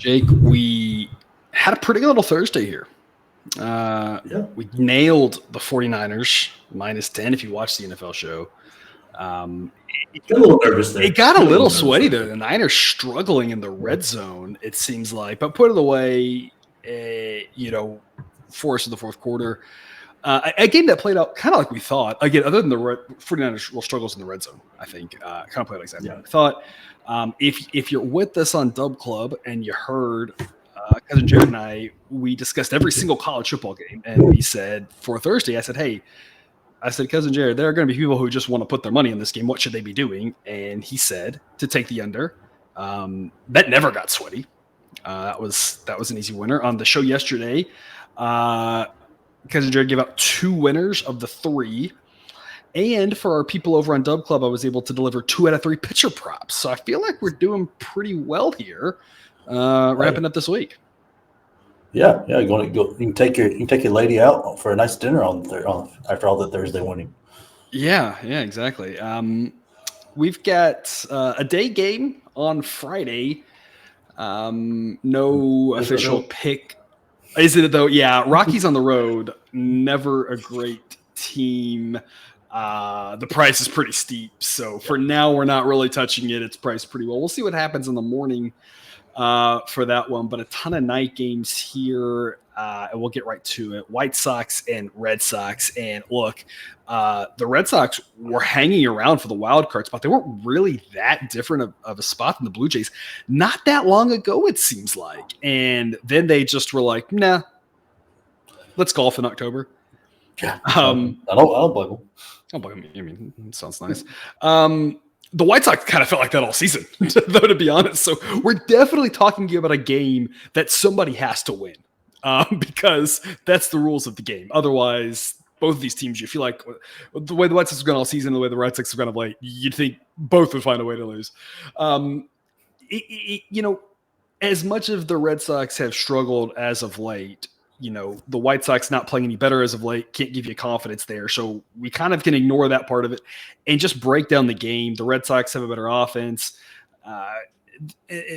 Jake, we had a pretty good little Thursday here. We nailed the 49ers -10 if you watch the NFL show. Got a little nervous there. It got a little sweaty there. The Niners struggling in the red zone, it seems like, but put it away, for us in the fourth quarter. A game that played out kind of like we thought. Again, other than the 49ers struggles in the red zone, I think kind of played out exactly like we thought. If you're with us on Dub Club and you heard Cousin Jared and I, we discussed every single college football game, and we said for Thursday, I said, Cousin Jared, there are going to be people who just want to put their money in this game. What should they be doing? And he said to take the under. That never got sweaty. That was an easy winner. On the show yesterday, Cousin Jared gave out 2 winners of the 3. And for our people over on Dub Club, I was able to deliver 2 out of 3 pitcher props. So I feel like we're doing pretty well here, wrapping up this week. Yeah. You can take your lady out for a nice dinner after all the Thursday winning. Yeah, exactly. We've got a day game on Friday. No official pick. Is it though? Yeah, Rockies on the road. Never a great team. The price is pretty steep. So for now, we're not really touching it. It's priced pretty well. We'll see what happens in the morning for that one. But a ton of night games here. And we'll get right to it. White Sox and Red Sox. And look, the Red Sox were hanging around for the wild card spot. They weren't really that different of a spot than the Blue Jays. Not that long ago, it seems like. And then they just were like, nah, let's golf in October. Yeah, I don't blame them. I don't blame them. I mean, it sounds nice. The White Sox kind of felt like that all season, though, to be honest. So we're definitely talking about a game that somebody has to win. Because that's the rules of the game. Otherwise, both of these teams, you feel like the way the White Sox have gone all season, the way the Red Sox have gone of late, you'd think both would find a way to lose. As much as the Red Sox have struggled as of late, the White Sox not playing any better as of late can't give you confidence there. So we kind of can ignore that part of it and just break down the game. The Red Sox have a better offense.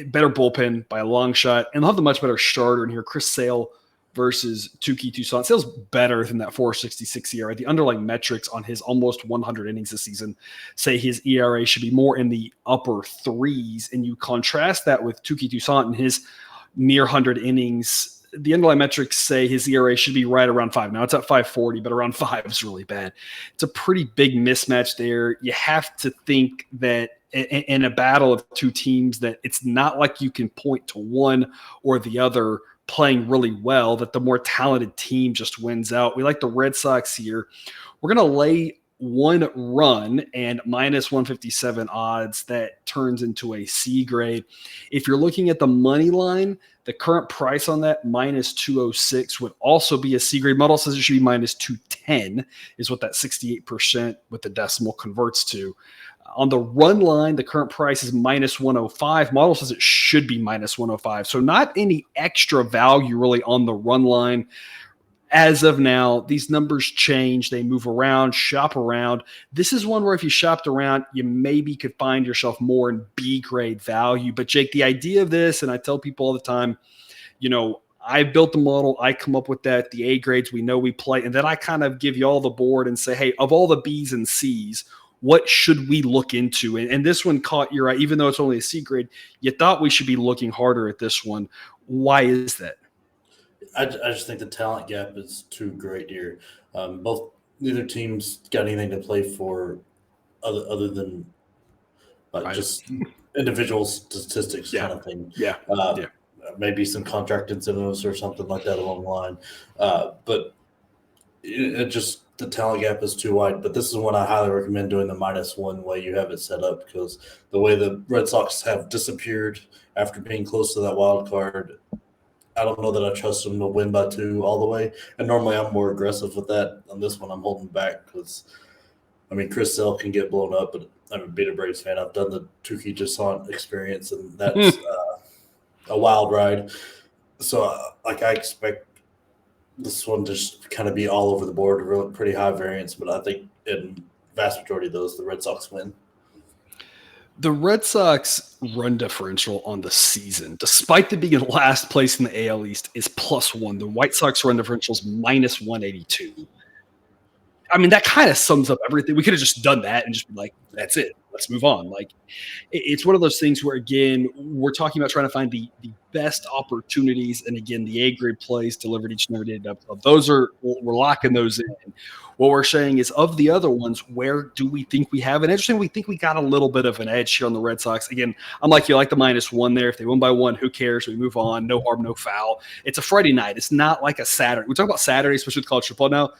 Better bullpen by a long shot, and they'll have the much better starter in here. Chris Sale versus Touki Toussaint. Sale's better than that 4.66 ERA. The underlying metrics on his almost 100 innings this season say his ERA should be more in the upper 3s, and you contrast that with Touki Toussaint and his near 100 innings. The underlying metrics say his ERA should be right around 5. Now it's at 5.40, but around 5 is really bad. It's a pretty big mismatch there. You have to think that in a battle of 2 teams that it's not like you can point to one or the other playing really well, that the more talented team just wins out. We like the Red Sox here. We're going to lay 1 run and -157 odds. That turns into a C grade. If you're looking at the money line, the current price on that -206 would also be a C grade. Model says it should be -210 is what that 68% with the decimal converts to. On the run line, the current price is -105. Model says it should be -105. So not any extra value really on the run line. As of now, these numbers change. They move around, shop around. This is one where if you shopped around, you maybe could find yourself more in B grade value. But Jake, the idea of this, and I tell people all the time, I built the model. I come up with that, the A grades we know we play. And then I kind of give you all the board and say, hey, of all the Bs and Cs, what should we look into? And this one caught your eye, even though it's only a C grade. You thought we should be looking harder at this one. Why is that? I just think the talent gap is too great here. Neither team's got anything to play for other than just individual statistics kind of thing. Yeah. Maybe some contract incentives or something like that along the line. But it just – the talent gap is too wide, but this is one I highly recommend doing the -1 way you have it set up, because the way the Red Sox have disappeared after being close to that wild card, I don't know that I trust them to win by 2 all the way. And normally I'm more aggressive with that. On this one, I'm holding back because, Chris Sale can get blown up, but I'm a Beta Braves fan. I've done the Touki Toussaint experience, and that's a wild ride. So, I expect this one just kind of be all over the board, really pretty high variance, but I think in vast majority of those, the Red Sox win. The Red Sox run differential on the season, despite them being in last place in the AL East, is +1. The White Sox run differential is -182. I mean, that kind of sums up everything. We could have just done that and just been like, that's it. Let's move on. Like, it's one of those things where, again, we're talking about trying to find the best opportunities. And again, the A grade plays delivered each and every day. Those are, we're locking those in. What we're saying is, of the other ones, where do we think we have an edge? We think we got a little bit of an edge here on the Red Sox. Again, I'm like you, like the -1 there. If they win by 1, who cares? We move on. No harm, no foul. It's a Friday night. It's not like a Saturday. We talk about Saturday, especially with college football now.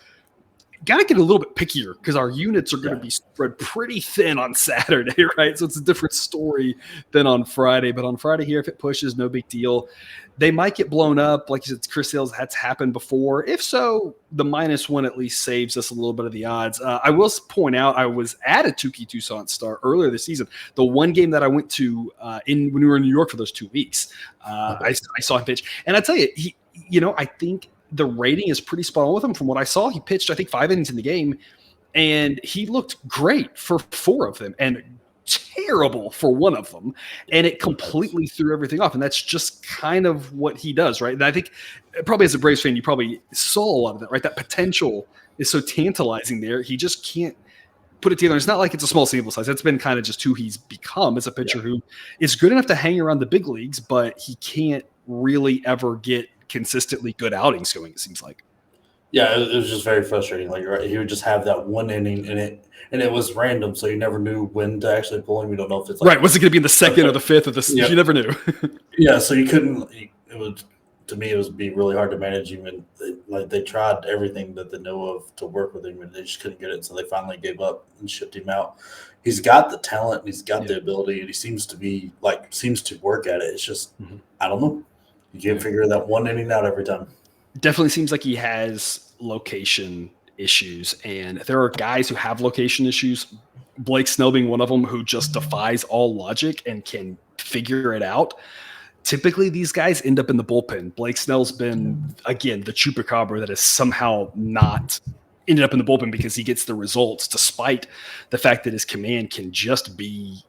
Got to get a little bit pickier because our units are going to be spread pretty thin on Saturday, right? So it's a different story than on Friday. But on Friday here, if it pushes, no big deal. They might get blown up. Like you said, Chris Sales, that's happened before. If so, the -1 at least saves us a little bit of the odds. I will point out I was at a Tukey Toussaint start earlier this season. The one game that I went to when we were in New York for those 2 weeks, I saw him pitch. And I tell you, I think the rating is pretty spot on with him. From what I saw, he pitched, I think, 5 innings in the game, and he looked great for 4 of them and terrible for 1 of them. And it completely threw everything off. And that's just kind of what he does, right? And I think probably as a Braves fan, you probably saw a lot of that, right? That potential is so tantalizing there. He just can't put it together. It's not like it's a small sample size. That's been kind of just who he's become as a pitcher who is good enough to hang around the big leagues, but he can't really ever get consistently good outings going, it seems like. Yeah, it was just very frustrating. Like, right, he would just have that 1 inning, and it was random, so you never knew when to actually pull him. You don't know if it's like, right. Was it going to be in the 2nd or the 5th or the? You never knew. Yeah, so you couldn't. It would, to me, it would be really hard to manage him. And they tried everything that they know of to work with him, and they just couldn't get it. So they finally gave up and shipped him out. He's got the talent, and he's got the ability, and he seems to work at it. It's just I don't know. You can't figure that 1 inning out every time. Definitely seems like he has location issues, and there are guys who have location issues. Blake Snell being one of them, who just defies all logic and can figure it out. Typically, these guys end up in the bullpen. Blake Snell's been, again, the chupacabra that is somehow not ended up in the bullpen because he gets the results, despite the fact that his command can just be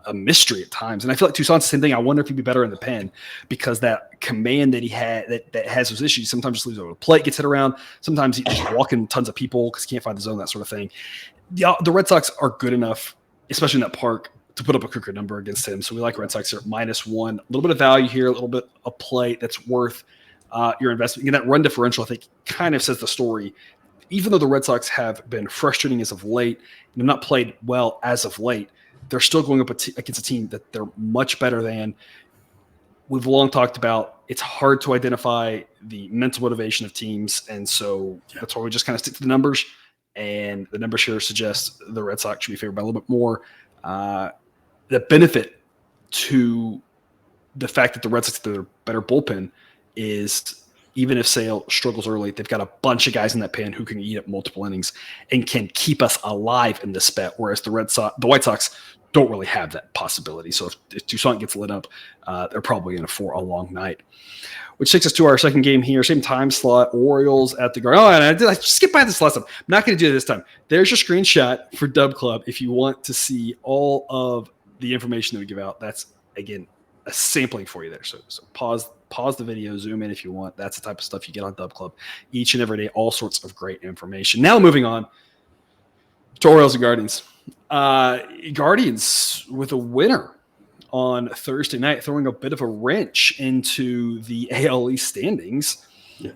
a mystery at times. And I feel like Toussaint's the same thing. I wonder if he'd be better in the pen because that command that he had that has those issues sometimes just leaves over the plate, gets hit around. Sometimes he's just walking tons of people because he can't find the zone, that sort of thing. The Red Sox are good enough, especially in that park, to put up a crooked number against him. So we like Red Sox here at -1. A little bit of value here, a little bit of play that's worth your investment. And that run differential, I think, kind of says the story. Even though the Red Sox have been frustrating as of late and have not played well as of late, they're still going up against a team that they're much better than. We've long talked about it's hard to identify the mental motivation of teams, and so that's why we just kind of stick to the numbers. And the numbers here suggest the Red Sox should be favored by a little bit more. The benefit to the fact that the Red Sox have their better bullpen is, even if Sale struggles early, they've got a bunch of guys in that pen who can eat up multiple innings and can keep us alive in this bet. Whereas the White Sox don't really have that possibility. So if Toussaint gets lit up, they're probably in for a long night. Which takes us to our second game here, same time slot, Orioles at the Guardians. Oh, and I skipped by this last time. I'm not going to do it this time. There's your screenshot for Dub Club if you want to see all of the information that we give out. That's, again, a sampling for you there. So pause the video, zoom in if you want. That's the type of stuff you get on Dub Club each and every day. All sorts of great information. Now moving on to Orioles and Guardians. Guardians with a winner on Thursday night, throwing a bit of a wrench into the AL East standings. Yeah.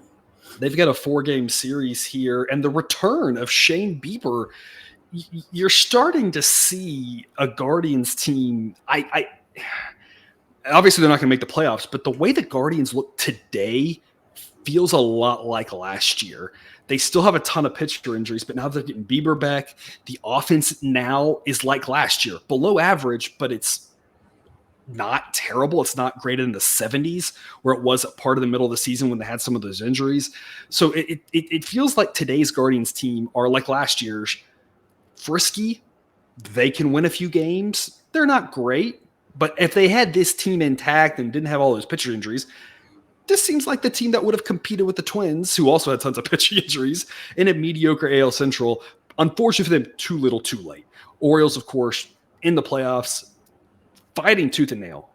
They've got a 4-game series here, and the return of Shane Bieber. You're starting to see a Guardians team. Obviously, they're not going to make the playoffs, but the way the Guardians look today feels a lot like last year. They still have a ton of pitcher injuries, but now they're getting Bieber back. The offense now is like last year, below average, but it's not terrible. It's not greater than the 70s where it was at part of the middle of the season when they had some of those injuries. So it feels like today's Guardians team are like last year's. Frisky, they can win a few games. They're not great, but if they had this team intact and didn't have all those pitcher injuries, this seems like the team that would have competed with the Twins, who also had tons of pitcher injuries, in a mediocre AL Central. Unfortunately for them, too little, too late. Orioles, of course, in the playoffs, fighting tooth and nail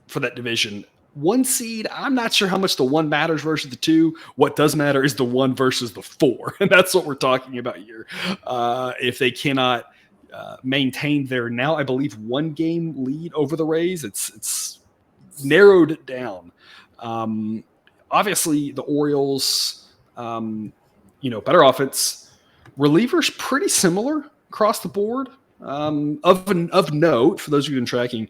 for that division. 1 seed, I'm not sure how much the 1 matters versus the 2. What does matter is the 1 versus the 4, and that's what we're talking about here. If they cannot maintain their now, I believe, 1-game lead over the Rays, it's narrowed it down. Obviously, the Orioles, better offense. Relievers pretty similar across the board. Of note, for those of you who've been tracking,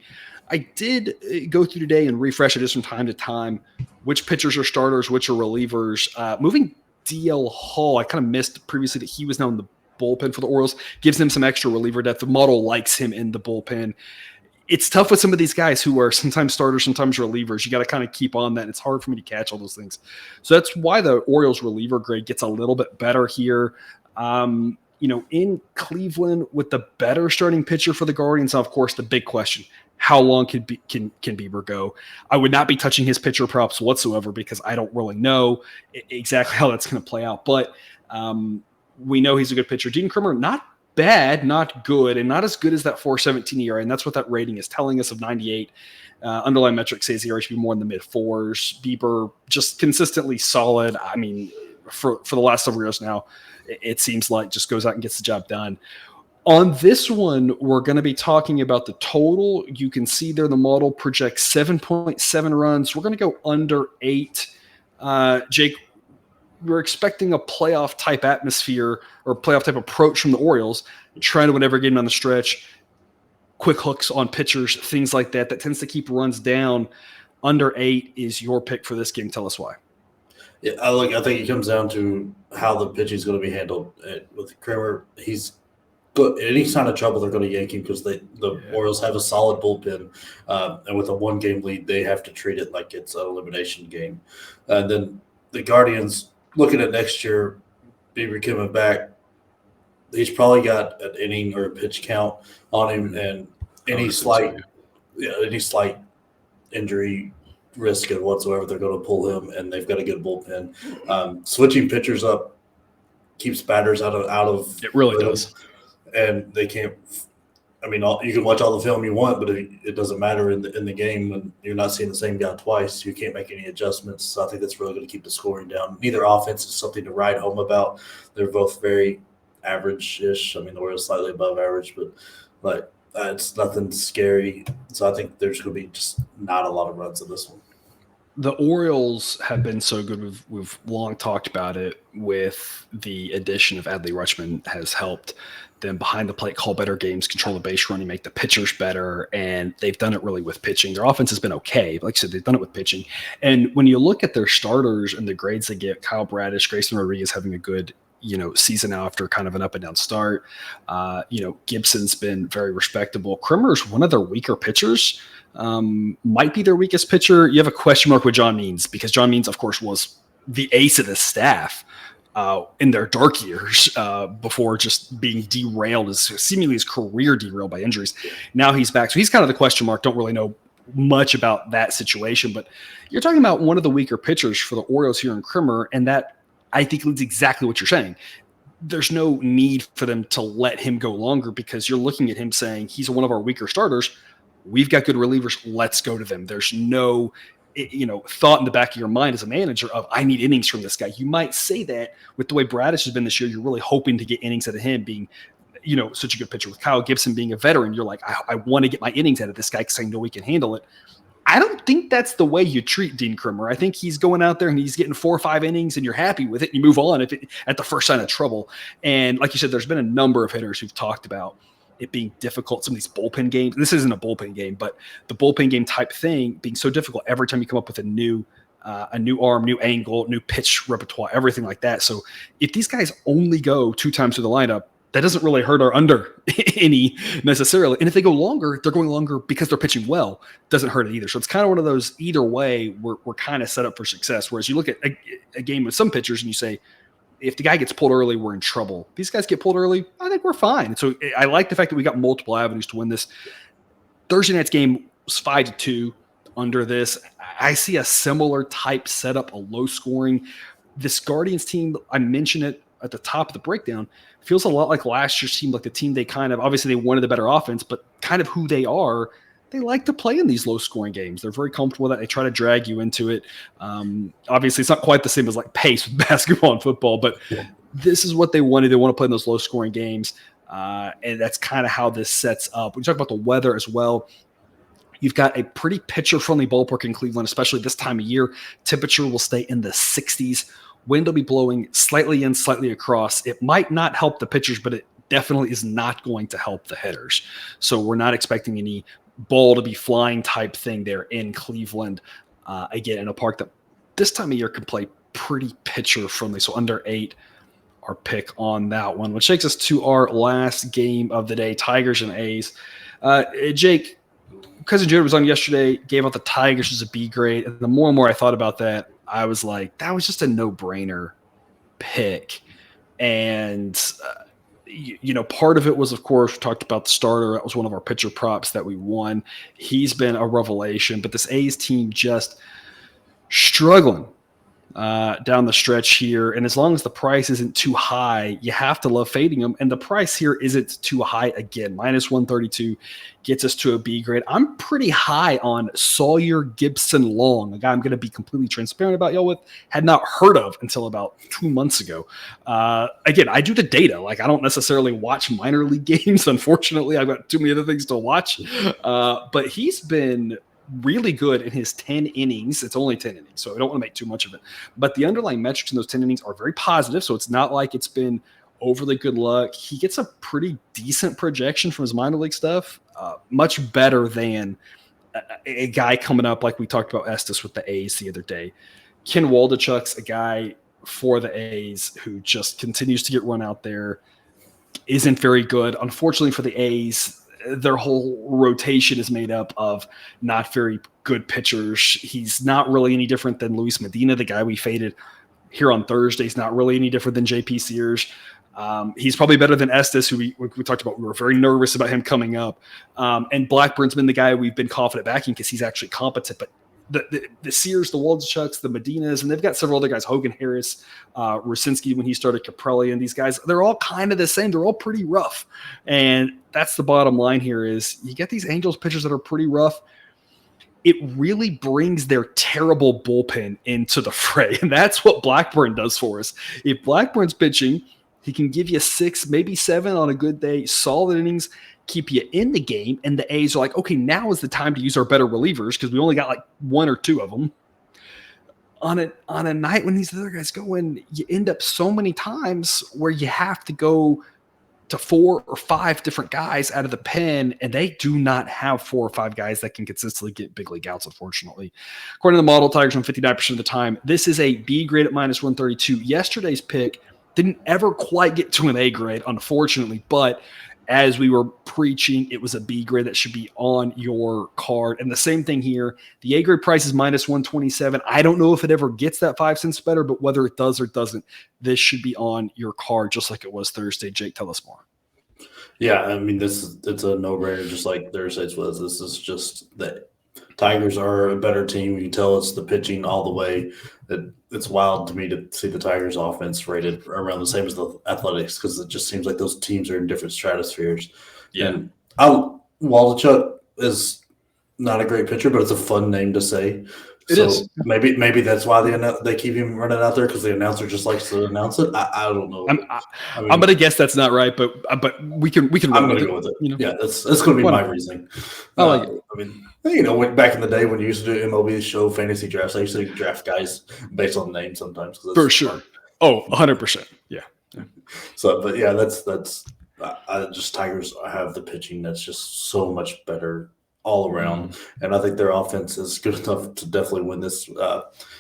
I did go through today and refresh it just from time to time, which pitchers are starters, which are relievers. Moving DL Hall, I kind of missed previously that he was now in the bullpen for the Orioles, gives them some extra reliever depth. The model likes him in the bullpen. It's tough with some of these guys who are sometimes starters, sometimes relievers. You got to kind of keep on that. It's hard for me to catch all those things. So that's why the Orioles reliever grade gets a little bit better here. In Cleveland with the better starting pitcher for the Guardians, of course, the big question, how long can Bieber go? I would not be touching his pitcher props whatsoever because I don't really know exactly how that's going to play out. But we know he's a good pitcher. Dean Kremer, not bad, not good, and not as good as that 4.17 ERA, and that's what that rating is telling us of 98. Underlying metrics says ERA should be more in the mid-4s. Bieber just consistently solid. I mean, for the last several years now, it seems like just goes out and gets the job done. On this one, we're going to be talking about the total. You can see there the model projects 7.7 runs. We're going to go under 8. Jake, we're expecting a playoff type atmosphere or playoff type approach from the Orioles, trying to win every game on the stretch, quick hooks on pitchers, things like that. That tends to keep runs down. Under 8 is your pick for this game. Tell us why. Yeah, I think it comes down to how the pitching is going to be handled. With Kremer, he's good. Any sign of trouble, they're going to yank him because the Orioles have a solid bullpen, and with a 1-game lead, they have to treat it like it's an elimination game. And then the Guardians, looking at next year, Bieber coming back, he's probably got an inning or a pitch count on him, and any slight injury risk and whatsoever, they're going to pull him, and they've got a good bullpen. Switching pitchers up keeps batters out of it really does, and they can't. I mean, you can watch all the film you want, but it doesn't matter in the game when you're not seeing the same guy twice. You can't make any adjustments. So I think that's really going to keep the scoring down. Neither offense is something to write home about. They're both very average-ish. I mean, the Orioles slightly above average, but it's nothing scary. So I think there's going to be just not a lot of runs in this one. The Orioles have been so good. We've long talked about it. With the addition of Adley Rutschman has helped them behind the plate call better games, control the base running, make the pitchers better, and they've done it really with pitching. Their offense has been okay. Like I said, they've done it with pitching. And when you look at their starters and the grades they get, Kyle Bradish, Grayson Rodriguez having a good season after kind of an up and down start. Gibson's been very respectable. Kremer's one of their weaker pitchers, might be their weakest pitcher. You have a question mark with John Means because John Means, of course, was the ace of the staff in their dark years before just being derailed, seemingly his career derailed by injuries. Now he's back. So he's kind of the question mark. Don't really know much about that situation, but you're talking about one of the weaker pitchers for the Orioles here in Kremer, and that I think it's exactly what you're saying. There's no need for them to let him go longer because you're looking at him saying he's one of our weaker starters. We've got good relievers. Let's go to them. There's no, thought in the back of your mind as a manager of I need innings from this guy. You might say that with the way Bradish has been this year. You're really hoping to get innings out of him being, such a good pitcher. With Kyle Gibson being a veteran, you're like, I want to get my innings out of this guy because I know he can handle it. I don't think that's the way you treat Dean Kremer. I think he's going out there and he's getting 4 or 5 innings and you're happy with it. And you move on at the first sign of trouble. And like you said, there's been a number of hitters who've talked about it being difficult. Some of these bullpen games, this isn't a bullpen game, but the bullpen game type thing being so difficult every time you come up with a new arm, new angle, new pitch repertoire, everything like that. So if these guys only go 2 times through the lineup, that doesn't really hurt our under any necessarily. And if they go longer, they're going longer because they're pitching well. Doesn't hurt it either. So it's kind of one of those either way we're kind of set up for success. Whereas you look at a game with some pitchers and you say, if the guy gets pulled early, we're in trouble. These guys get pulled early, I think we're fine. So I like the fact that we got multiple avenues to win this. Thursday night's game was 5-2 under this. I see a similar type setup, a low scoring. This Guardians team, I mentioned it at the top of the breakdown, feels a lot like last year's team, like the team they kind of, obviously they wanted the better offense, but kind of who they are. They like to play in these low-scoring games. They're very comfortable with that. They try to drag you into it. Obviously, it's not quite the same as like pace with basketball and football, but this is what they wanted. They want to play in those low-scoring games, and that's kind of how this sets up. When you talk about the weather as well, you've got a pretty pitcher-friendly ballpark in Cleveland, especially this time of year. Temperature will stay in the 60s. Wind will be blowing slightly in, slightly across. It might not help the pitchers, but it definitely is not going to help the hitters. So we're not expecting any ball to be flying type thing there in Cleveland. Again, in a park that this time of year can play pretty pitcher friendly. So under 8, our pick on that one, which takes us to our last game of the day, Tigers and A's. Jake, Cousin Jared was on yesterday, gave out the Tigers as a B grade. And the more and more I thought about that, I was like, that was just a no-brainer pick. And part of it was, of course, we talked about the starter. That was one of our pitcher props that we won. He's been a revelation, but this A's team just struggling down the stretch here. And as long as the price isn't too high, you have to love fading them. And the price here isn't too high again. -132 gets us to a B grade. I'm pretty high on Sawyer Gibson Long, a guy I'm going to be completely transparent about y'all with, had not heard of until about 2 months ago. Again, I do the data. Like, I don't necessarily watch minor league games. Unfortunately, I've got too many other things to watch. But he's been really good in his 10 innings. It's only 10 innings, so I don't want to make too much of it. But the underlying metrics in those 10 innings are very positive, so it's not like it's been overly good luck. He gets a pretty decent projection from his minor league stuff, much better than a guy coming up like we talked about Estes with the A's the other day. Ken Waldichuk's a guy for the A's who just continues to get run out there, isn't very good. Unfortunately for the A's, their whole rotation is made up of not very good pitchers. He's not really any different than Luis Medina, the guy we faded here on Thursday. He's not really any different than JP Sears. He's probably better than Estes, who we talked about. We were very nervous about him coming up. And Blackburn's been the guy we've been confident backing because he's actually competent. But the Sears, the Waldichuks, the Medinas, and they've got several other guys, Hogan Harris, Rosinski when he started, Caprelli, and these guys, they're all kind of the same. They're all pretty rough. And that's the bottom line here is you get these Angels pitchers that are pretty rough. It really brings their terrible bullpen into the fray. And that's what Blackburn does for us. If Blackburn's pitching, he can give you 6, maybe 7 on a good day, solid innings, keep you in the game. And the A's are like, okay, now is the time to use our better relievers because we only got like 1 or 2 of them. On a night when these other guys go in, you end up so many times where you have to go to 4 or 5 different guys out of the pen, and they do not have 4 or 5 guys that can consistently get big league outs, unfortunately. According to the model, Tigers won 59% of the time. This is a B grade at -132. Yesterday's pick didn't ever quite get to an A grade, unfortunately, but as we were preaching, it was a B grade that should be on your card. And the same thing here. The A grade price is -127. I don't know if it ever gets that 5 cents better, but whether it does or doesn't, this should be on your card, just like it was Thursday. Jake, tell us more. Yeah, I mean, it's a no-brainer, just like Thursday's was. This is just that Tigers are a better team. You can tell it's the pitching all the way. It's wild to me to see the Tigers offense rated around the same as the Athletics because it just seems like those teams are in different stratospheres. Yeah. And Waldichuk is not a great pitcher, but it's a fun name to say. It is. Maybe that's why they keep him running out there because the announcer just likes to announce it. I don't know. I'm going to guess that's not right, but we can. I'm going to go with it. You know? Yeah, that's going to be my reasoning. I like it. I mean, back in the day when you used to do MLB show fantasy drafts, I used to draft guys based on name sometimes. For sure. Oh, 100%. Yeah. So, but yeah, that's just Tigers have the pitching that's just so much better all around, and I think their offense is good enough to definitely win this.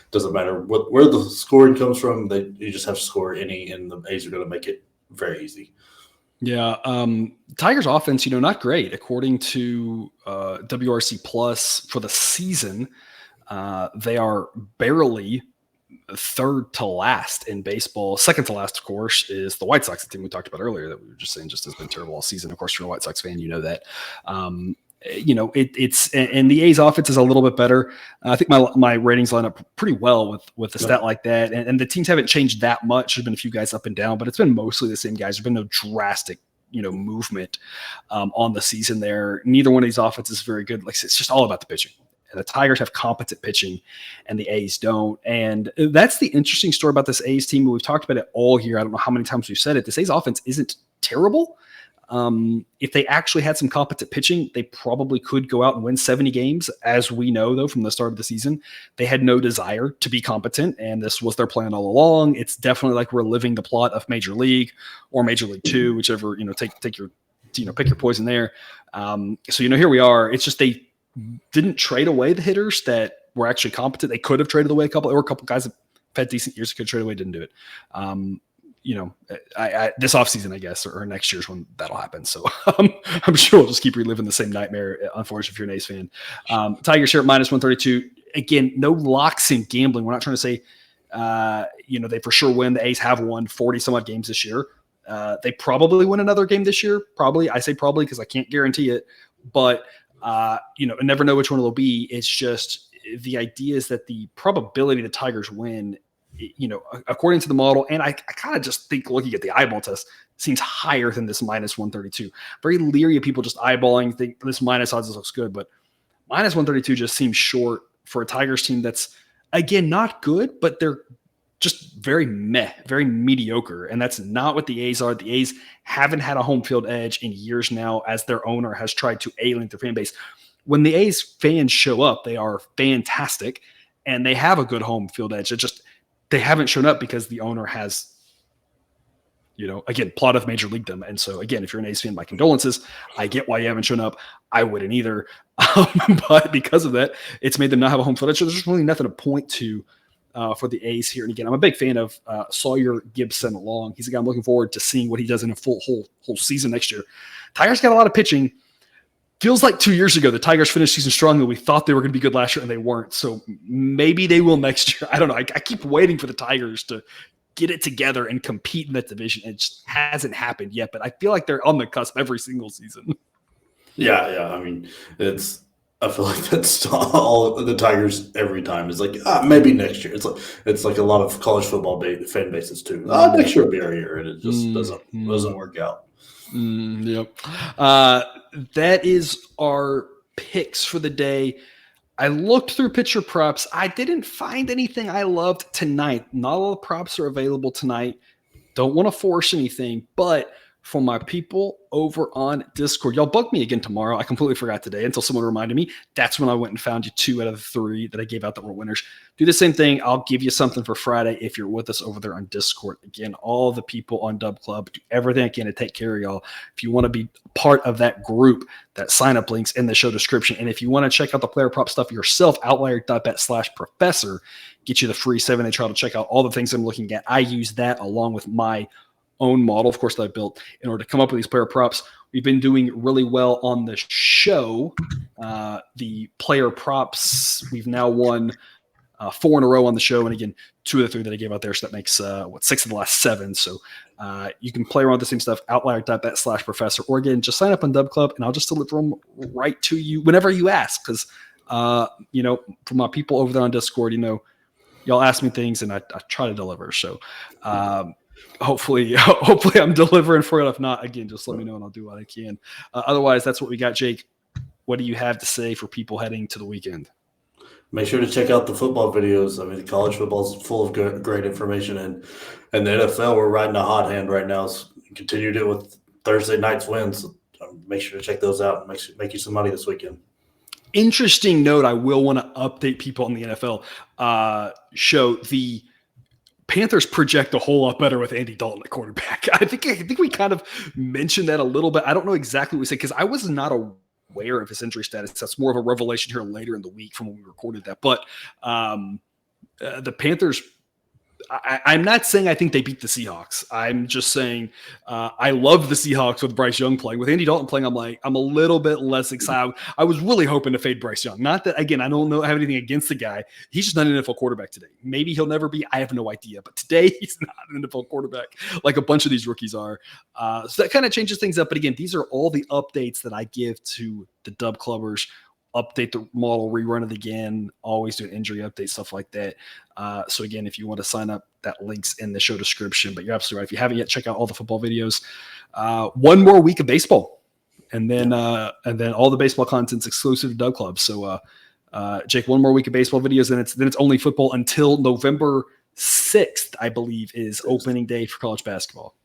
Doesn't matter where the scoring comes from; you just have to score any, and the A's are going to make it very easy. Yeah, Tigers offense, not great according to WRC Plus for the season. They are barely third to last in baseball. Second to last, of course, is the White Sox, the team we talked about earlier that we were just saying just has been terrible all season. Of course, if you're a White Sox fan, you know that. it's and the A's offense is a little bit better. I think my ratings line up pretty well with a stat like that, and the teams haven't changed that much. There's been a few guys up and down, but it's been mostly the same guys. There's been no drastic movement on the season there. Neither one of these offenses is very good. Like it's just all about the pitching. And the Tigers have competent pitching, and the A's don't. And that's the interesting story about this A's team. We've talked about it all year. I don't know how many times we've said it. This A's offense isn't terrible. If they actually had some competent pitching, they probably could go out and win 70 games. As we know, though, from the start of the season, they had no desire to be competent, and this was their plan all along. It's definitely like we're living the plot of Major League or Major League Two, whichever, take your, pick your poison there. So, here we are. It's just they didn't trade away the hitters that were actually competent. They could have traded away there were a couple guys that had decent years that could trade away, didn't do it. This offseason, I guess, or next year's when that'll happen. So I'm sure we'll just keep reliving the same nightmare, unfortunately, if you're an A's fan. Tigers here at -132. Again, no locks in gambling. We're not trying to say, they for sure win. The A's have won 40-some-odd games this year. They probably win another game this year. Probably. I say probably because I can't guarantee it. But, I never know which one it'll be. It's just the idea is that the probability the Tigers win – according to the model, and I kind of just think looking at the eyeball test seems higher than this -132. Very leery of people just eyeballing, think this minus odds looks good, but -132 just seems short for a Tigers team that's, again, not good, but they're just very mediocre, and that's not what the A's are. The A's haven't had a home field edge in years now as their owner has tried to alienate their fan base. When the A's fans show up, they are fantastic, and they have a good home field edge. It just they haven't shown up because the owner has, again, plot of Major League them. And so, again, if you're an A's fan, my condolences. I get why you haven't shown up. I wouldn't either. But because of that, it's made them not have a home field. So there's just really nothing to point to for the A's here. And again, I'm a big fan of Sawyer Gibson Long. He's a guy I'm looking forward to seeing what he does in a whole season next year. Tigers got a lot of pitching. Feels like 2 years ago, the Tigers finished season strong and we thought they were going to be good last year and they weren't. So maybe they will next year. I don't know. I keep waiting for the Tigers to get it together and compete in that division. It just hasn't happened yet, but I feel like they're on the cusp every single season. Yeah. I mean, I feel like that's all the Tigers every time. It's like, maybe next year. It's like a lot of college football fan bases too. Next year will be our year, and it just doesn't work out. Yep. That is our picks for the day. I looked through pitcher props. I didn't find anything I loved tonight. Not all the props are available tonight. Don't want to force anything, but for my people over on Discord, y'all bug me again tomorrow. I completely forgot today until someone reminded me. That's when I went and found you 2 out of the 3 that I gave out that were winners. Do the same thing. I'll give you something for Friday if you're with us over there on Discord. Again, all the people on Dub Club, do everything I can to take care of y'all. If you want to be part of that group, that sign-up link's in the show description. And if you want to check out the player prop stuff yourself, outlier.bet/professor, get you the free 7-day trial to check out all the things I'm looking at. I use that along with my own model, of course, that I built in order to come up with these player props. We've been doing really well on the show. The player props, we've now won 4 in a row on the show. And again, 2 of the 3 that I gave out there. So that makes 6 of the last 7. So you can play around with the same stuff, outlier.bet/professor, or again, just sign up on Dub Club and I'll just deliver them right to you whenever you ask. Because, for my people over there on Discord, y'all ask me things and I try to deliver. So, hopefully I'm delivering for you. If not, again, just let me know and I'll do what I can. Otherwise, that's what we got. Jake, what do you have to say for people heading to the weekend? Make sure to check out the football videos. I mean, college football is full of great information, and the NFL, we're riding a hot hand right now. So continued it with Thursday night's wins. So make sure to check those out and make you some money this weekend. Interesting note. I will want to update people on the NFL show. The Panthers project a whole lot better with Andy Dalton at quarterback. I think we kind of mentioned that a little bit. I don't know exactly what we said because I was not aware of his injury status. That's more of a revelation here later in the week from when we recorded that. But the Panthers I'm not saying I think they beat the Seahawks. I'm just saying I love the Seahawks with Bryce Young playing. With Andy Dalton playing, I'm a little bit less excited. I was really hoping to fade Bryce Young. Not that, again, I don't have anything against the guy. He's just not an NFL quarterback today. Maybe he'll never be. I have no idea. But today, he's not an NFL quarterback like a bunch of these rookies are. So that kind of changes things up. But again, these are all the updates that I give to the Dub Clubbers. Update the model, rerun it again, always do an injury update, stuff like that. So again, if you want to sign up, that link's in the show description. But you're absolutely right. If you haven't yet, check out all the football videos. One more week of baseball, and then all the baseball content's exclusive to Dub Club. So Jake, one more week of baseball videos, and then it's only football until November 6th, I believe, is opening day for college basketball.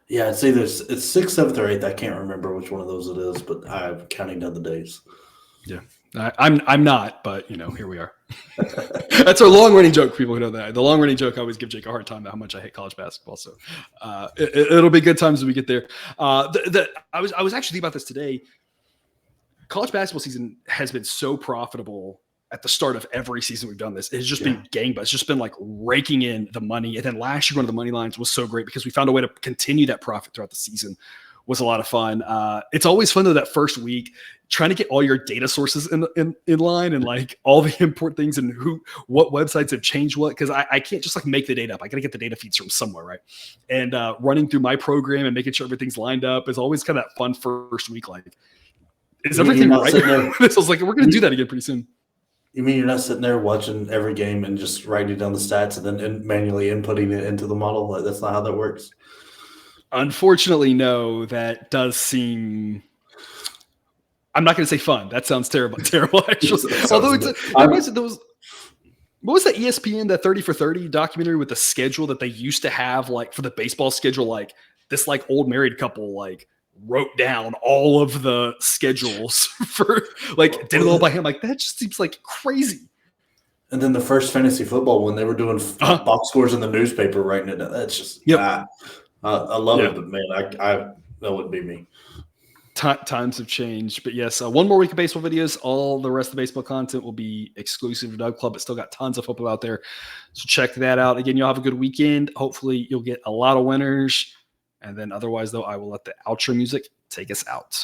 Yeah, it's either it's 6th, 7th, or 8th. I can't remember which one of those it is, but I'm counting down the days. Yeah, I'm not, but here we are. That's our long running joke. People who know that, the long running joke, I always give Jake a hard time about how much I hate college basketball. So it'll be good times when we get there. I was actually thinking about this today. College basketball season has been so profitable at the start of every season we've done this. It's just been gangbusters. It's just been like raking in the money. And then last year, one of the money lines was so great because we found a way to continue that profit throughout the season. Was a lot of fun. It's always fun though that first week trying to get all your data sources in line and like all the important things and what websites have changed what, because I can't just like make the data up. I got to get the data feeds from somewhere, right? And running through my program and making sure everything's lined up is always kind of that fun first week. Like, is everything right? I was like, we're going to do that again pretty soon. You mean you're not sitting there watching every game and just writing down the stats and then manually inputting it into the model? Like, that's not how that works. Unfortunately, no, that does seem. I'm not going to say fun. That sounds terrible. Actually, although what was that ESPN, that 30 for 30 documentary with the schedule that they used to have, like for the baseball schedule, like this like old married couple like wrote down all of the schedules for like did it all by hand. Like that just seems like crazy. And then the first fantasy football when they were doing box scores in the newspaper, writing it down. That's just I love it, but man, I that wouldn't be me. Times have changed, but yes, one more week of baseball videos. All the rest of the baseball content will be exclusive to Dub Club, but still got tons of football out there. So check that out. Again, you'll have a good weekend. Hopefully you'll get a lot of winners. And then otherwise, though, I will let the outro music take us out.